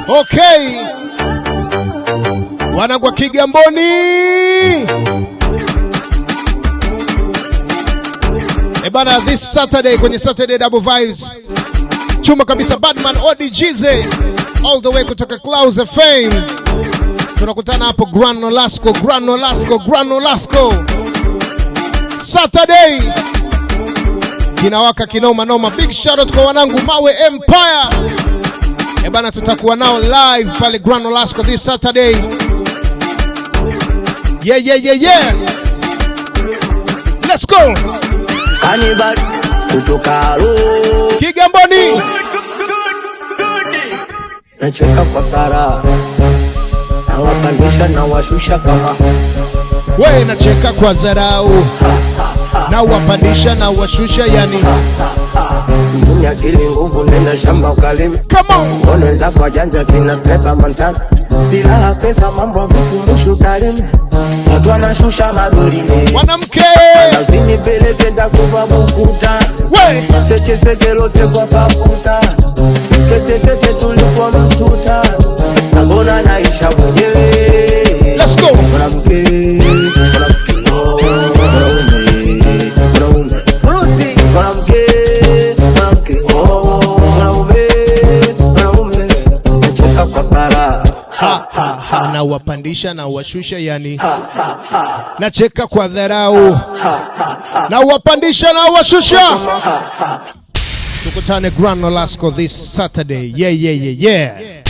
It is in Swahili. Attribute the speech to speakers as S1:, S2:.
S1: Okay. Wanangwa Kigamboni. Ebana, this Saturday kwenye Saturday Double Vibes. Chuma kabisa Badman ODGZ all the way kutoka Clouds of Fame. Tunakutana hapo Grand Nolasco. Saturday. Kinawaka kinoma noma. Big shout out kwa wanangu Mawe Empire. Ebana, tutakuwa nao live pale Grand Nolasco this Saturday. Yeah. Let's go.
S2: Cannibal kutoka
S1: Kigamboni.
S2: Nacheka kwa kara na wapandisha na washusha kama
S1: we, nacheka kwa dharau na wapandisha na washusha, yani
S2: mwenye akili nguvu nenda shamba ukalime.
S1: Come on.
S2: Oneza kwa janja kina stepa mantana. Silaha pesa mambo visimushu kalime. Watu wanashusha madurime.
S1: Mwanamke
S2: lazini pele penda kuwa mkuta.
S1: we,
S2: Seke lote kwa pafuta. Tete tulikuwa mtuta. Sabona naisha mwenyewe.
S1: let's go.
S2: Mwanamke
S1: na wapandisha na washusha, yani nacheka kwa dharau na wapandisha na washusha. Tukutane Grand Nolasco this Saturday. Yeah.